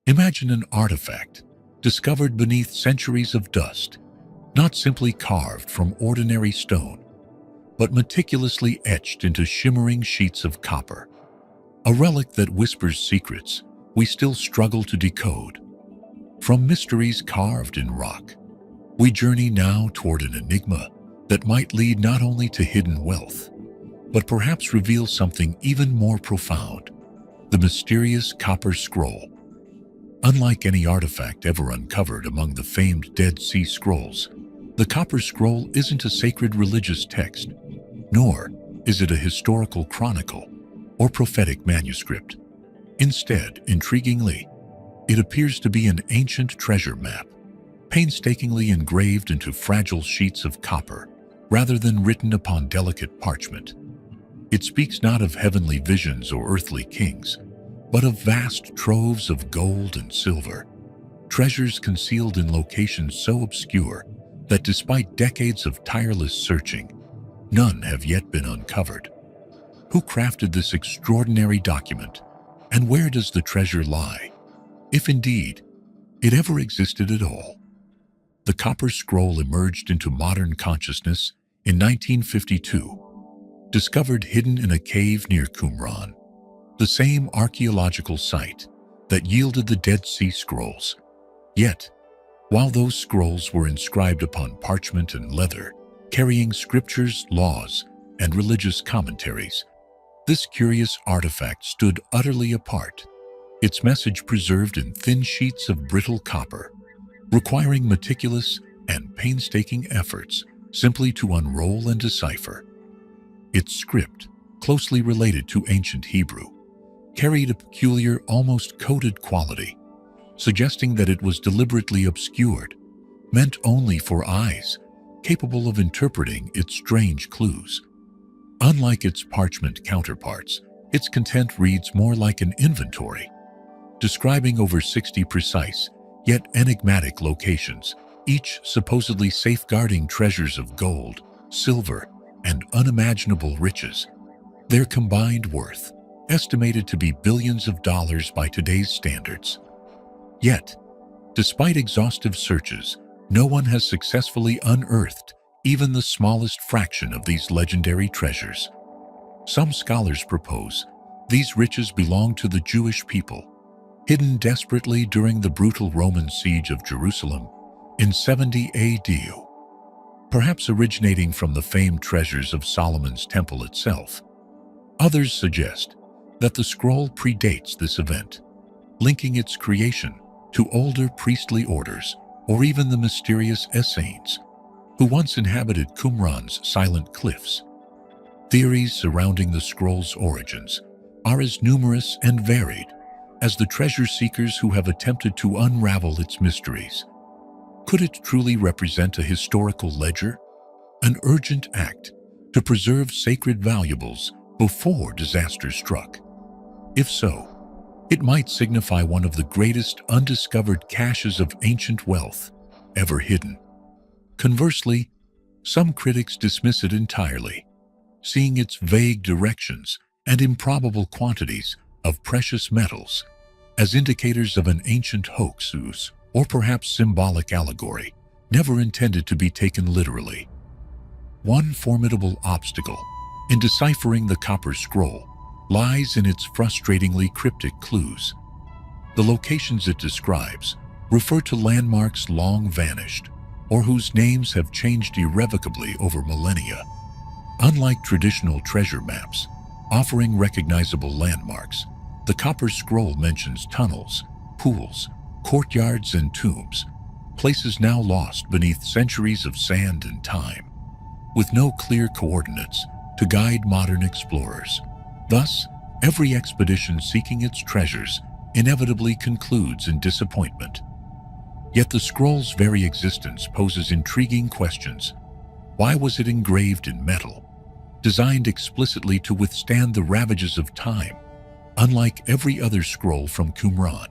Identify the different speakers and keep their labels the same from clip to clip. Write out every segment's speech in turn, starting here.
Speaker 1: Imagine an artifact discovered beneath centuries of dust, not simply carved from ordinary stone, but meticulously etched into shimmering sheets of copper. A relic that whispers secrets we still struggle to decode. From mysteries carved in rock, we journey now toward an enigma that might lead not only to hidden wealth, but perhaps reveal something even more profound: the mysterious Copper Scroll. Unlike any artifact ever uncovered among the famed Dead Sea Scrolls, the Copper Scroll isn't a sacred religious text, nor is it a historical chronicle or prophetic manuscript. Instead, intriguingly, it appears to be an ancient treasure map, painstakingly engraved into fragile sheets of copper rather than written upon delicate parchment. It speaks not of heavenly visions or earthly kings, but of vast troves of gold and silver, treasures concealed in locations so obscure that despite decades of tireless searching, none have yet been uncovered. Who crafted this extraordinary document, and where does the treasure lie, if indeed it ever existed at all? The Copper Scroll emerged into modern consciousness in 1952, discovered hidden in a cave near Qumran, the same archaeological site that yielded the Dead Sea Scrolls. Yet, while those scrolls were inscribed upon parchment and leather, carrying scriptures, laws, and religious commentaries, this curious artifact stood utterly apart, its message preserved in thin sheets of brittle copper, requiring meticulous and painstaking efforts simply to unroll and decipher. Its script, closely related to ancient Hebrew, carried a peculiar, almost coded quality, suggesting that it was deliberately obscured, meant only for eyes capable of interpreting its strange clues. Unlike its parchment counterparts, its content reads more like an inventory, describing over 60 precise yet enigmatic locations, each supposedly safeguarding treasures of gold, silver, and unimaginable riches. Their combined worth, estimated to be billions of dollars by today's standards. Yet, despite exhaustive searches, no one has successfully unearthed even the smallest fraction of these legendary treasures. Some scholars propose these riches belong to the Jewish people, hidden desperately during the brutal Roman siege of Jerusalem in 70 AD, perhaps originating from the famed treasures of Solomon's temple itself. Others suggest that the scroll predates this event, linking its creation to older priestly orders or even the mysterious Essenes, who once inhabited Qumran's silent cliffs. Theories surrounding the scroll's origins are as numerous and varied as the treasure seekers who have attempted to unravel its mysteries. Could it truly represent a historical ledger, an urgent act to preserve sacred valuables before disaster struck? If so, it might signify one of the greatest undiscovered caches of ancient wealth ever hidden. Conversely, some critics dismiss it entirely, seeing its vague directions and improbable quantities of precious metals as indicators of an ancient hoax or perhaps symbolic allegory, never intended to be taken literally. One formidable obstacle in deciphering the Copper Scroll lies in its frustratingly cryptic clues. The locations it describes refer to landmarks long vanished or whose names have changed irrevocably over millennia. Unlike traditional treasure maps, offering recognizable landmarks, the Copper Scroll mentions tunnels, pools, courtyards, and tombs, places now lost beneath centuries of sand and time, with no clear coordinates to guide modern explorers. Thus, every expedition seeking its treasures inevitably concludes in disappointment. Yet the scroll's very existence poses intriguing questions. Why was it engraved in metal, designed explicitly to withstand the ravages of time? Unlike every other scroll from Qumran,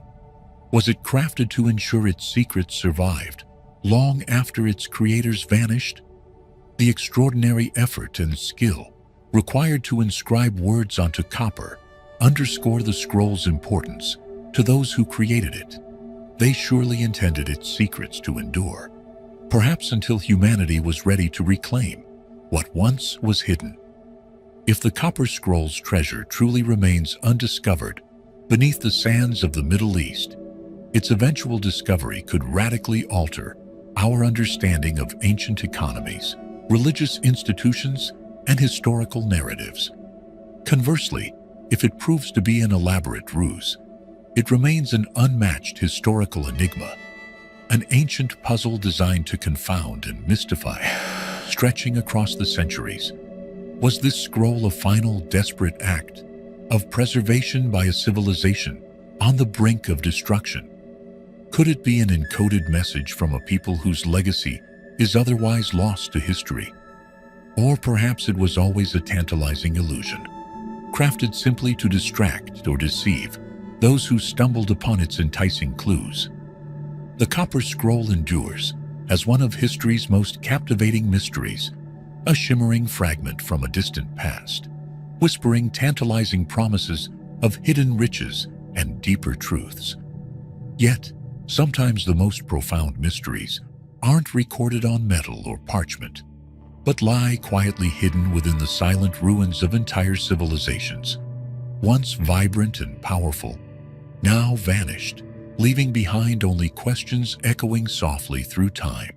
Speaker 1: was it crafted to ensure its secrets survived long after its creators vanished? The extraordinary effort and skill required to inscribe words onto copper underscore the scroll's importance to those who created it. They surely intended its secrets to endure, perhaps until humanity was ready to reclaim what once was hidden. If the Copper Scroll's treasure truly remains undiscovered beneath the sands of the Middle East, its eventual discovery could radically alter our understanding of ancient economies, religious institutions, and historical narratives. Conversely, if it proves to be an elaborate ruse, it remains an unmatched historical enigma, an ancient puzzle designed to confound and mystify, stretching across the centuries. Was this scroll a final desperate act of preservation by a civilization on the brink of destruction? Could it be an encoded message from a people whose legacy is otherwise lost to history? Or perhaps it was always a tantalizing illusion, crafted simply to distract or deceive those who stumbled upon its enticing clues. The Copper Scroll endures as one of history's most captivating mysteries, a shimmering fragment from a distant past, whispering tantalizing promises of hidden riches and deeper truths. Yet, sometimes the most profound mysteries aren't recorded on metal or parchment, but lie quietly hidden within the silent ruins of entire civilizations. Once vibrant and powerful, now vanished, leaving behind only questions echoing softly through time.